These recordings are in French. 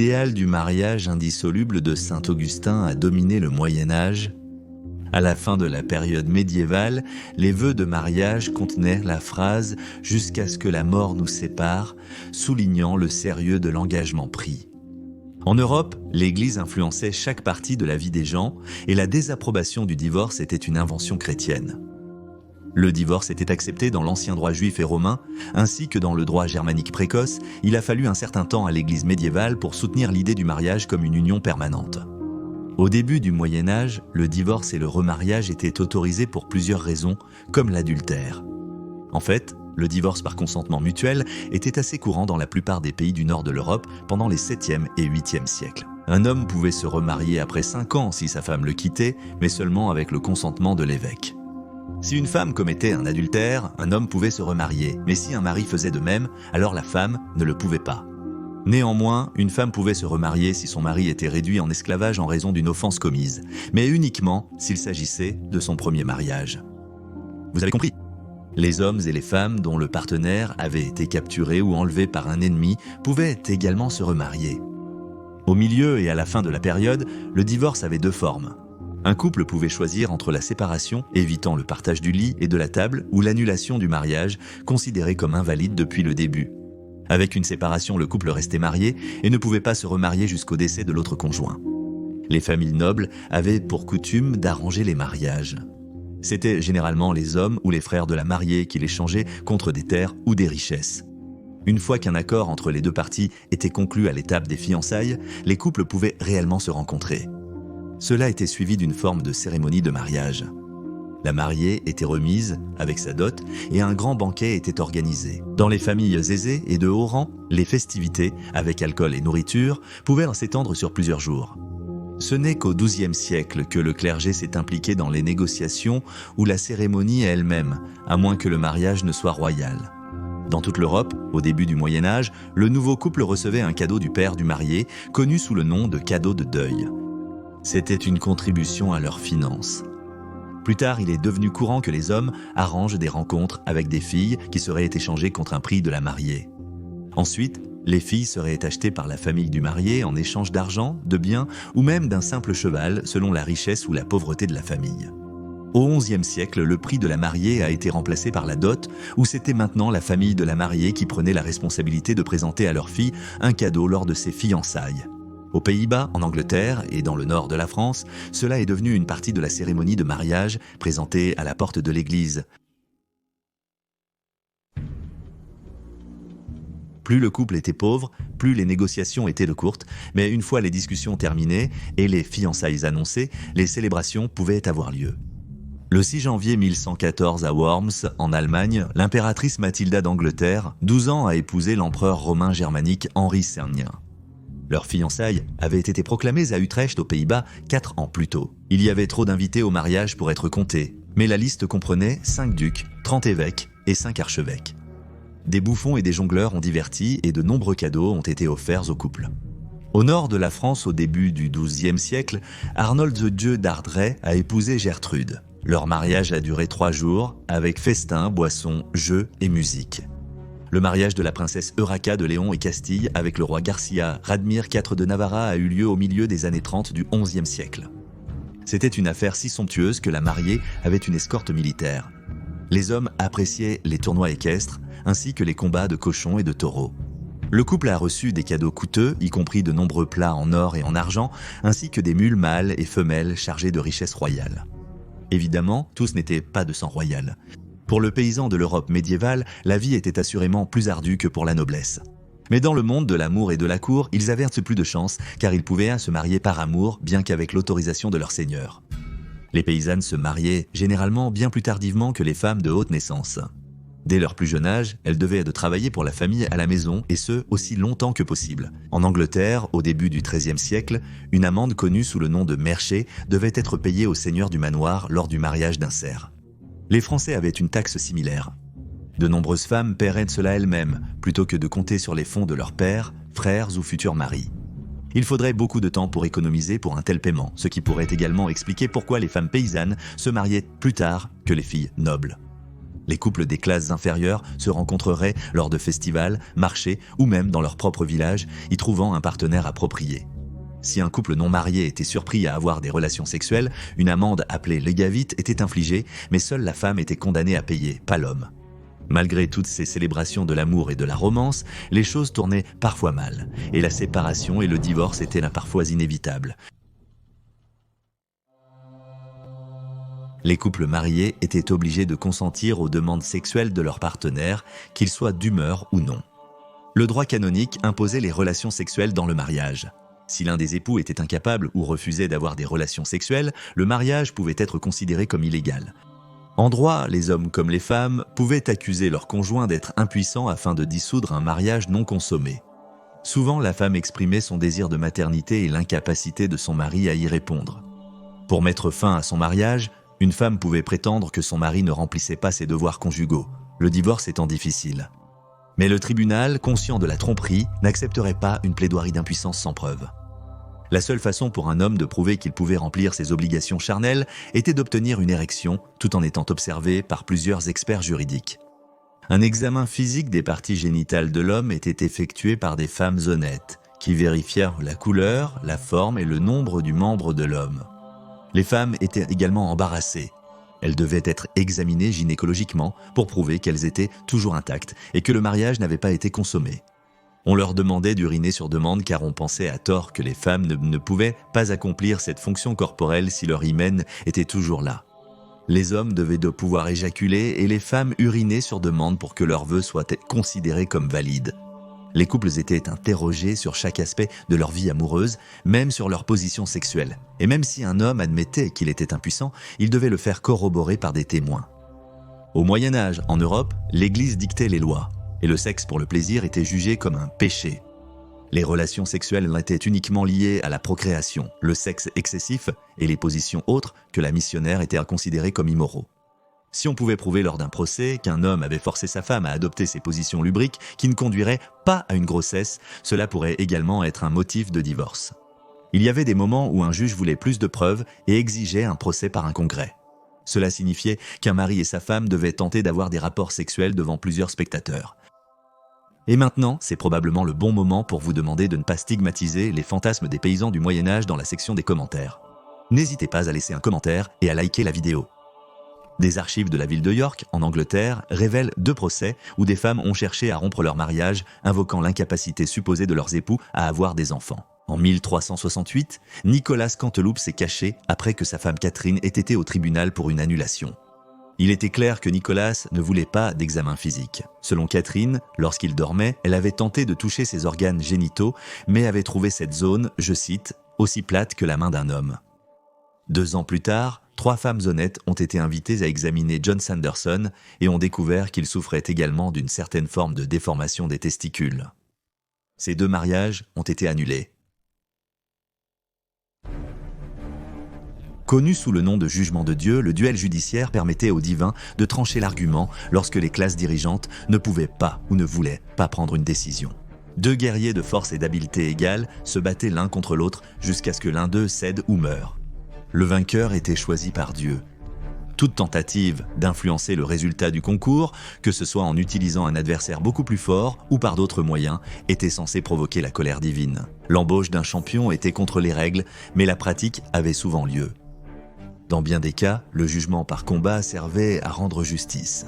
L'idéal du mariage indissoluble de saint Augustin a dominé le Moyen-Âge. À la fin de la période médiévale, les vœux de mariage contenaient la phrase « jusqu'à ce que la mort nous sépare », soulignant le sérieux de l'engagement pris. En Europe, l'Église influençait chaque partie de la vie des gens et la désapprobation du divorce était une invention chrétienne. Le divorce était accepté dans l'ancien droit juif et romain, ainsi que dans le droit germanique précoce. Il a fallu un certain temps à l'Église médiévale pour soutenir l'idée du mariage comme une union permanente. Au début du Moyen-Âge, le divorce et le remariage étaient autorisés pour plusieurs raisons, comme l'adultère. En fait, le divorce par consentement mutuel était assez courant dans la plupart des pays du nord de l'Europe pendant les 7e et 8e siècles. Un homme pouvait se remarier après 5 ans si sa femme le quittait, mais seulement avec le consentement de l'évêque. Si une femme commettait un adultère, un homme pouvait se remarier, mais si un mari faisait de même, alors la femme ne le pouvait pas. Néanmoins, une femme pouvait se remarier si son mari était réduit en esclavage en raison d'une offense commise, mais uniquement s'il s'agissait de son premier mariage. Vous avez compris ? Les hommes et les femmes dont le partenaire avait été capturé ou enlevé par un ennemi pouvaient également se remarier. Au milieu et à la fin de la période, le divorce avait 2 formes. Un couple pouvait choisir entre la séparation, évitant le partage du lit et de la table, ou l'annulation du mariage, considéré comme invalide depuis le début. Avec une séparation, le couple restait marié et ne pouvait pas se remarier jusqu'au décès de l'autre conjoint. Les familles nobles avaient pour coutume d'arranger les mariages. C'était généralement les hommes ou les frères de la mariée qui l'échangeaient contre des terres ou des richesses. Une fois qu'un accord entre les 2 parties était conclu à l'étape des fiançailles, les couples pouvaient réellement se rencontrer. Cela était suivi d'une forme de cérémonie de mariage. La mariée était remise avec sa dot et un grand banquet était organisé. Dans les familles aisées et de haut rang, les festivités, avec alcool et nourriture, pouvaient s'étendre sur plusieurs jours. Ce n'est qu'au XIIe siècle que le clergé s'est impliqué dans les négociations ou la cérémonie elle-même, à moins que le mariage ne soit royal. Dans toute l'Europe, au début du Moyen-Âge, le nouveau couple recevait un cadeau du père du marié, connu sous le nom de cadeau de deuil. C'était une contribution à leurs finances. Plus tard, il est devenu courant que les hommes arrangent des rencontres avec des filles qui seraient échangées contre un prix de la mariée. Ensuite, les filles seraient achetées par la famille du marié en échange d'argent, de biens ou même d'un simple cheval selon la richesse ou la pauvreté de la famille. Au XIe siècle, le prix de la mariée a été remplacé par la dot, où c'était maintenant la famille de la mariée qui prenait la responsabilité de présenter à leur fille un cadeau lors de ses fiançailles. Aux Pays-Bas, en Angleterre et dans le nord de la France, cela est devenu une partie de la cérémonie de mariage présentée à la porte de l'église. Plus le couple était pauvre, plus les négociations étaient de courtes, mais une fois les discussions terminées et les fiançailles annoncées, les célébrations pouvaient avoir lieu. Le 6 janvier 1114 à Worms, en Allemagne, l'impératrice Mathilda d'Angleterre, 12 ans, a épousé l'empereur romain germanique Henri Cernien. Leurs fiançailles avaient été proclamées à Utrecht aux Pays-Bas 4 ans plus tôt. Il y avait trop d'invités au mariage pour être comptés, mais la liste comprenait 5 ducs, 30 évêques et 5 archevêques. Des bouffons et des jongleurs ont diverti et de nombreux cadeaux ont été offerts au couple. Au nord de la France, au début du XIIe siècle, Arnold the Dieu d'Ardray a épousé Gertrude. Leur mariage a duré 3 jours, avec festins, boissons, jeux et musique. Le mariage de la princesse Euraca de Léon et Castille avec le roi Garcia Radmir IV de Navarra a eu lieu au milieu des années 30 du XIe siècle. C'était une affaire si somptueuse que la mariée avait une escorte militaire. Les hommes appréciaient les tournois équestres, ainsi que les combats de cochons et de taureaux. Le couple a reçu des cadeaux coûteux, y compris de nombreux plats en or et en argent, ainsi que des mules mâles et femelles chargées de richesses royales. Évidemment, tous n'étaient pas de sang royal. Pour le paysan de l'Europe médiévale, la vie était assurément plus ardue que pour la noblesse. Mais dans le monde de l'amour et de la cour, ils avaient un peu plus de chance, car ils pouvaient se marier par amour, bien qu'avec l'autorisation de leur seigneur. Les paysannes se mariaient généralement bien plus tardivement que les femmes de haute naissance. Dès leur plus jeune âge, elles devaient de travailler pour la famille à la maison, et ce, aussi longtemps que possible. En Angleterre, au début du XIIIe siècle, une amende connue sous le nom de merché devait être payée au seigneur du manoir lors du mariage d'un serf. Les Français avaient une taxe similaire. De nombreuses femmes paieraient cela elles-mêmes, plutôt que de compter sur les fonds de leurs pères, frères ou futurs maris. Il faudrait beaucoup de temps pour économiser pour un tel paiement, ce qui pourrait également expliquer pourquoi les femmes paysannes se mariaient plus tard que les filles nobles. Les couples des classes inférieures se rencontreraient lors de festivals, marchés ou même dans leur propre village, y trouvant un partenaire approprié. Si un couple non marié était surpris à avoir des relations sexuelles, une amende appelée légavit était infligée, mais seule la femme était condamnée à payer, pas l'homme. Malgré toutes ces célébrations de l'amour et de la romance, les choses tournaient parfois mal, et la séparation et le divorce étaient là parfois inévitables. Les couples mariés étaient obligés de consentir aux demandes sexuelles de leur partenaire, qu'ils soient d'humeur ou non. Le droit canonique imposait les relations sexuelles dans le mariage. Si l'un des époux était incapable ou refusait d'avoir des relations sexuelles, le mariage pouvait être considéré comme illégal. En droit, les hommes comme les femmes pouvaient accuser leur conjoint d'être impuissant afin de dissoudre un mariage non consommé. Souvent, la femme exprimait son désir de maternité et l'incapacité de son mari à y répondre. Pour mettre fin à son mariage, une femme pouvait prétendre que son mari ne remplissait pas ses devoirs conjugaux, le divorce étant difficile. Mais le tribunal, conscient de la tromperie, n'accepterait pas une plaidoirie d'impuissance sans preuve. La seule façon pour un homme de prouver qu'il pouvait remplir ses obligations charnelles était d'obtenir une érection, tout en étant observé par plusieurs experts juridiques. Un examen physique des parties génitales de l'homme était effectué par des femmes honnêtes, qui vérifièrent la couleur, la forme et le nombre du membre de l'homme. Les femmes étaient également embarrassées. Elles devaient être examinées gynécologiquement pour prouver qu'elles étaient toujours intactes et que le mariage n'avait pas été consommé. On leur demandait d'uriner sur demande car on pensait à tort que les femmes ne pouvaient pas accomplir cette fonction corporelle si leur hymen était toujours là. Les hommes devaient de pouvoir éjaculer et les femmes uriner sur demande pour que leurs vœux soient considérés comme valides. Les couples étaient interrogés sur chaque aspect de leur vie amoureuse, même sur leur position sexuelle. Et même si un homme admettait qu'il était impuissant, il devait le faire corroborer par des témoins. Au Moyen-Âge, en Europe, l'Église dictait les lois. Et le sexe pour le plaisir était jugé comme un péché. Les relations sexuelles étaient uniquement liées à la procréation, le sexe excessif et les positions autres que la missionnaire étaient considérées comme immoraux. Si on pouvait prouver lors d'un procès qu'un homme avait forcé sa femme à adopter ces positions lubriques qui ne conduiraient pas à une grossesse, cela pourrait également être un motif de divorce. Il y avait des moments où un juge voulait plus de preuves et exigeait un procès par un congrès. Cela signifiait qu'un mari et sa femme devaient tenter d'avoir des rapports sexuels devant plusieurs spectateurs. Et maintenant, c'est probablement le bon moment pour vous demander de ne pas stigmatiser les fantasmes des paysans du Moyen-Âge dans la section des commentaires. N'hésitez pas à laisser un commentaire et à liker la vidéo. Des archives de la ville de York, en Angleterre, révèlent 2 procès où des femmes ont cherché à rompre leur mariage, invoquant l'incapacité supposée de leurs époux à avoir des enfants. En 1368, Nicolas Canteloup s'est caché après que sa femme Catherine ait été au tribunal pour une annulation. Il était clair que Nicolas ne voulait pas d'examen physique. Selon Catherine, lorsqu'il dormait, elle avait tenté de toucher ses organes génitaux, mais avait trouvé cette zone, je cite, « aussi plate que la main d'un homme ». 2 ans plus tard, 3 femmes honnêtes ont été invitées à examiner John Sanderson et ont découvert qu'il souffrait également d'une certaine forme de déformation des testicules. Ces 2 mariages ont été annulés. Connu sous le nom de jugement de Dieu, le duel judiciaire permettait aux divins de trancher l'argument lorsque les classes dirigeantes ne pouvaient pas ou ne voulaient pas prendre une décision. 2 guerriers de force et d'habileté égales se battaient l'un contre l'autre jusqu'à ce que l'un d'eux cède ou meure. Le vainqueur était choisi par Dieu. Toute tentative d'influencer le résultat du concours, que ce soit en utilisant un adversaire beaucoup plus fort ou par d'autres moyens, était censée provoquer la colère divine. L'embauche d'un champion était contre les règles, mais la pratique avait souvent lieu. Dans bien des cas, le jugement par combat servait à rendre justice.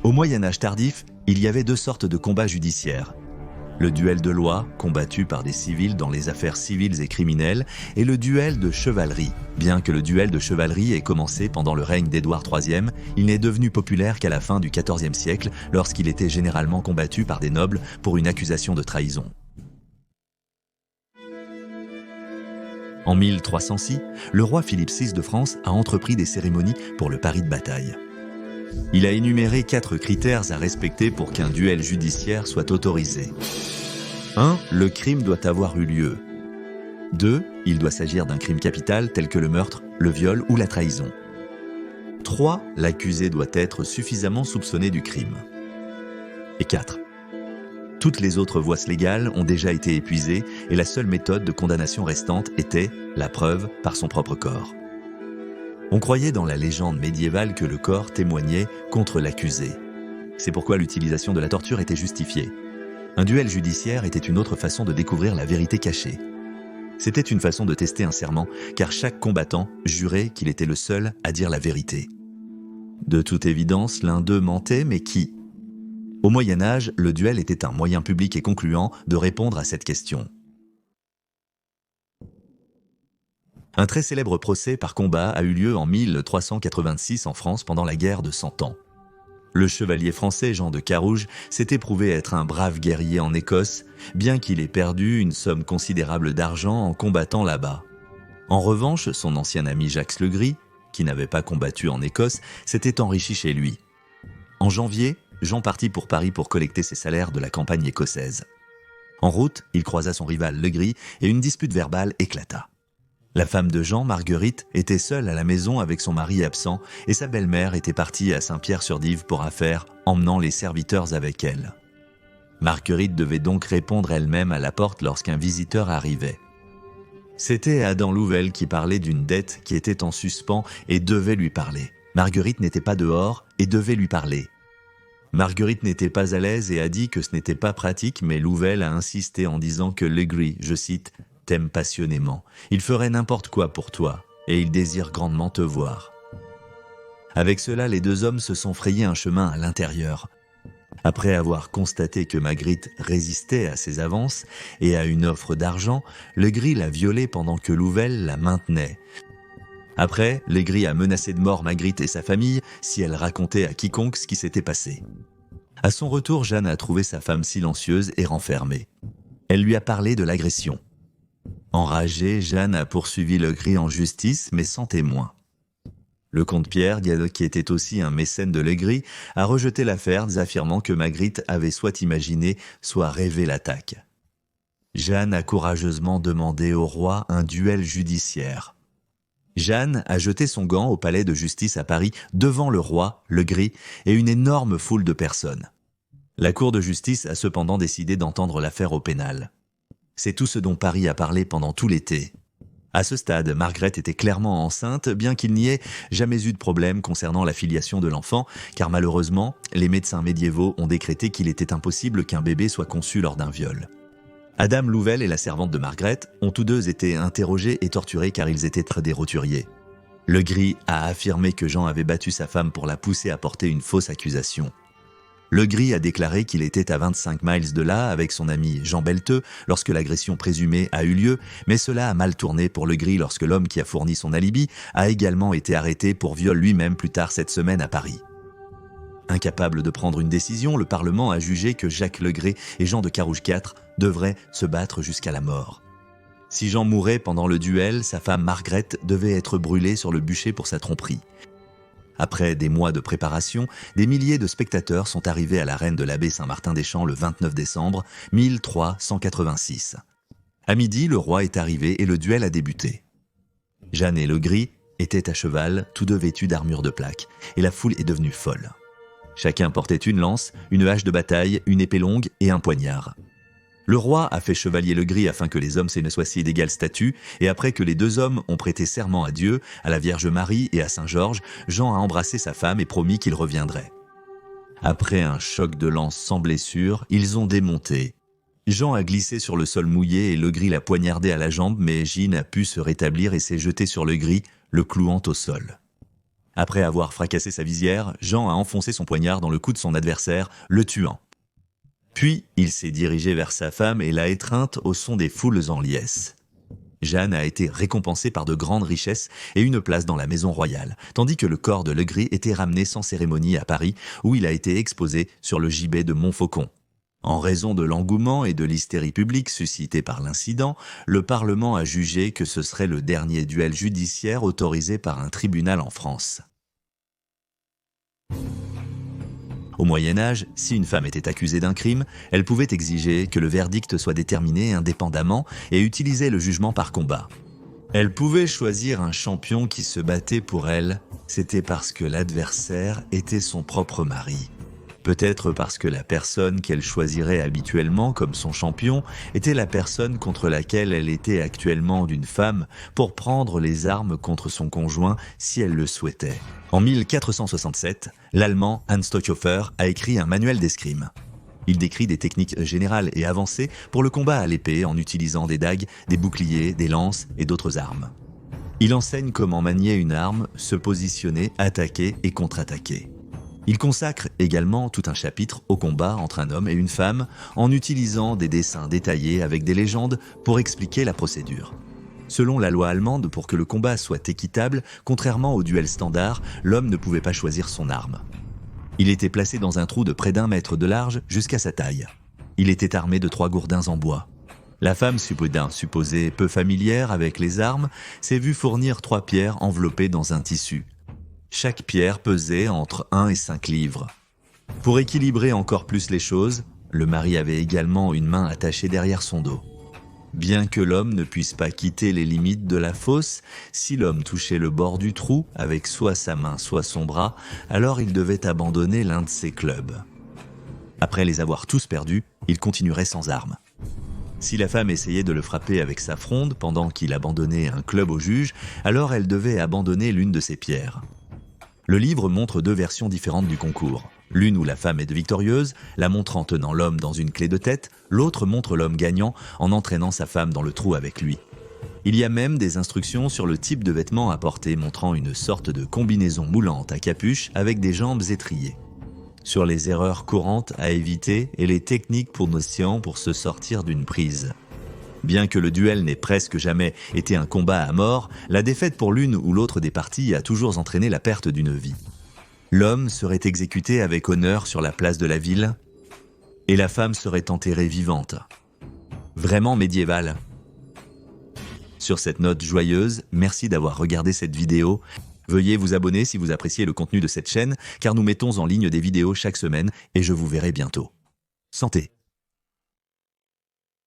Au Moyen-Âge tardif, il y avait 2 sortes de combats judiciaires. Le duel de loi, combattu par des civils dans les affaires civiles et criminelles, et le duel de chevalerie. Bien que le duel de chevalerie ait commencé pendant le règne d'Édouard III, il n'est devenu populaire qu'à la fin du XIVe siècle, lorsqu'il était généralement combattu par des nobles pour une accusation de trahison. En 1306, le roi Philippe VI de France a entrepris des cérémonies pour le pari de bataille. Il a énuméré 4 critères à respecter pour qu'un duel judiciaire soit autorisé. 1. Le crime doit avoir eu lieu. 2. Il doit s'agir d'un crime capital tel que le meurtre, le viol ou la trahison. 3. L'accusé doit être suffisamment soupçonné du crime. Et 4. Toutes les autres voies légales ont déjà été épuisées et la seule méthode de condamnation restante était la preuve par son propre corps. On croyait dans la légende médiévale que le corps témoignait contre l'accusé. C'est pourquoi l'utilisation de la torture était justifiée. Un duel judiciaire était une autre façon de découvrir la vérité cachée. C'était une façon de tester un serment, car chaque combattant jurait qu'il était le seul à dire la vérité. De toute évidence, l'un d'eux mentait, mais qui ? Au Moyen-Âge, le duel était un moyen public et concluant de répondre à cette question. Un très célèbre procès par combat a eu lieu en 1386 en France pendant la guerre de 100 ans. Le chevalier français Jean de Carouge s'était prouvé être un brave guerrier en Écosse, bien qu'il ait perdu une somme considérable d'argent en combattant là-bas. En revanche, son ancien ami Jacques Legris, qui n'avait pas combattu en Écosse, s'était enrichi chez lui. En janvier, Jean partit pour Paris pour collecter ses salaires de la campagne écossaise. En route, il croisa son rival Legris et une dispute verbale éclata. La femme de Jean, Marguerite, était seule à la maison avec son mari absent et sa belle-mère était partie à Saint-Pierre-sur-Dive pour affaires, emmenant les serviteurs avec elle. Marguerite devait donc répondre elle-même à la porte lorsqu'un visiteur arrivait. C'était Adam Louvel qui parlait d'une dette qui était en suspens et devait lui parler. Marguerite n'était pas dehors et devait lui parler. Marguerite n'était pas à l'aise et a dit que ce n'était pas pratique, mais Louvel a insisté en disant que Legris, je cite, « t'aime passionnément. Il ferait n'importe quoi pour toi, et il désire grandement te voir. » Avec cela, les deux hommes se sont frayés un chemin à l'intérieur. Après avoir constaté que Marguerite résistait à ses avances et à une offre d'argent, Legris l'a violée pendant que Louvel la maintenait. Après, Legris a menacé de mort Marguerite et sa famille si elle racontait à quiconque ce qui s'était passé. À son retour, Jeanne a trouvé sa femme silencieuse et renfermée. Elle lui a parlé de l'agression. Enragée, Jeanne a poursuivi Legris en justice, mais sans témoin. Le comte Pierre, qui était aussi un mécène de Legris, a rejeté l'affaire, affirmant que Marguerite avait soit imaginé, soit rêvé l'attaque. Jeanne a courageusement demandé au roi un duel judiciaire. Jeanne a jeté son gant au palais de justice à Paris devant le roi, Legris, et une énorme foule de personnes. La cour de justice a cependant décidé d'entendre l'affaire au pénal. C'est tout ce dont Paris a parlé pendant tout l'été. À ce stade, Margrethe était clairement enceinte, bien qu'il n'y ait jamais eu de problème concernant la filiation de l'enfant, car malheureusement, les médecins médiévaux ont décrété qu'il était impossible qu'un bébé soit conçu lors d'un viol. Adam Louvel et la servante de Margrethe ont tous deux été interrogés et torturés car ils étaient des roturiers. Legris a affirmé que Jean avait battu sa femme pour la pousser à porter une fausse accusation. Legris a déclaré qu'il était à 25 miles de là avec son ami Jean Belteux lorsque l'agression présumée a eu lieu, mais cela a mal tourné pour Legris lorsque l'homme qui a fourni son alibi a également été arrêté pour viol lui-même plus tard cette semaine à Paris. Incapable de prendre une décision, le Parlement a jugé que Jacques Legris et Jean de Carouge IV devraient se battre jusqu'à la mort. Si Jean mourait pendant le duel, sa femme Margrethe devait être brûlée sur le bûcher pour sa tromperie. Après des mois de préparation, des milliers de spectateurs sont arrivés à l'arène de l'abbaye Saint-Martin-des-Champs le 29 décembre 1386. À midi, le roi est arrivé et le duel a débuté. Jeanne et Legris étaient à cheval, tous deux vêtus d'armure de plaque, et la foule est devenue folle. Chacun portait une lance, une hache de bataille, une épée longue et un poignard. Le roi a fait chevalier Legris afin que les hommes ne soient si d'égale statut, et après que les deux hommes ont prêté serment à Dieu, à la Vierge Marie et à Saint-Georges, Jean a embrassé sa femme et promis qu'il reviendrait. Après un choc de lance sans blessure, ils ont démonté. Jean a glissé sur le sol mouillé et Legris l'a poignardé à la jambe, mais Gine a pu se rétablir et s'est jeté sur Legris, le clouant au sol. Après avoir fracassé sa visière, Jean a enfoncé son poignard dans le cou de son adversaire, le tuant. Puis, il s'est dirigé vers sa femme et l'a étreinte au son des foules en liesse. Jeanne a été récompensée par de grandes richesses et une place dans la maison royale, tandis que le corps de Legris était ramené sans cérémonie à Paris, où il a été exposé sur le gibet de Montfaucon. En raison de l'engouement et de l'hystérie publique suscitée par l'incident, le Parlement a jugé que ce serait le dernier duel judiciaire autorisé par un tribunal en France. Au Moyen-Âge, si une femme était accusée d'un crime, elle pouvait exiger que le verdict soit déterminé indépendamment et utiliser le jugement par combat. Elle pouvait choisir un champion qui se battait pour elle, c'était parce que l'adversaire était son propre mari. Peut-être parce que la personne qu'elle choisirait habituellement comme son champion était la personne contre laquelle elle était actuellement d'une femme pour prendre les armes contre son conjoint si elle le souhaitait. En 1467, l'Allemand Hans Stockhofer a écrit un manuel d'escrime. Il décrit des techniques générales et avancées pour le combat à l'épée en utilisant des dagues, des boucliers, des lances et d'autres armes. Il enseigne comment manier une arme, se positionner, attaquer et contre-attaquer. Il consacre également tout un chapitre au combat entre un homme et une femme en utilisant des dessins détaillés avec des légendes pour expliquer la procédure. Selon la loi allemande, pour que le combat soit équitable, contrairement au duel standard, l'homme ne pouvait pas choisir son arme. Il était placé dans un trou de près d'1 mètre de large jusqu'à sa taille. Il était armé de 3 gourdins en bois. La femme, supposée peu familière avec les armes, s'est vue fournir 3 pierres enveloppées dans un tissu. Chaque pierre pesait entre 1 et 5 livres. Pour équilibrer encore plus les choses, le mari avait également une main attachée derrière son dos. Bien que l'homme ne puisse pas quitter les limites de la fosse, si l'homme touchait le bord du trou avec soit sa main, soit son bras, alors il devait abandonner l'un de ses clubs. Après les avoir tous perdus, il continuerait sans armes. Si la femme essayait de le frapper avec sa fronde pendant qu'il abandonnait un club au juge, alors elle devait abandonner l'une de ses pierres. Le livre montre 2 versions différentes du concours. L'une où la femme est victorieuse, la montrant tenant l'homme dans une clé de tête, l'autre montre l'homme gagnant en entraînant sa femme dans le trou avec lui. Il y a même des instructions sur le type de vêtements à porter montrant une sorte de combinaison moulante à capuche avec des jambes étriées. Sur les erreurs courantes à éviter et les techniques pour négociants pour se sortir d'une prise. Bien que le duel n'ait presque jamais été un combat à mort, la défaite pour l'une ou l'autre des parties a toujours entraîné la perte d'une vie. L'homme serait exécuté avec honneur sur la place de la ville et la femme serait enterrée vivante. Vraiment médiéval. Sur cette note joyeuse, merci d'avoir regardé cette vidéo. Veuillez vous abonner si vous appréciez le contenu de cette chaîne, car nous mettons en ligne des vidéos chaque semaine et je vous verrai bientôt. Santé!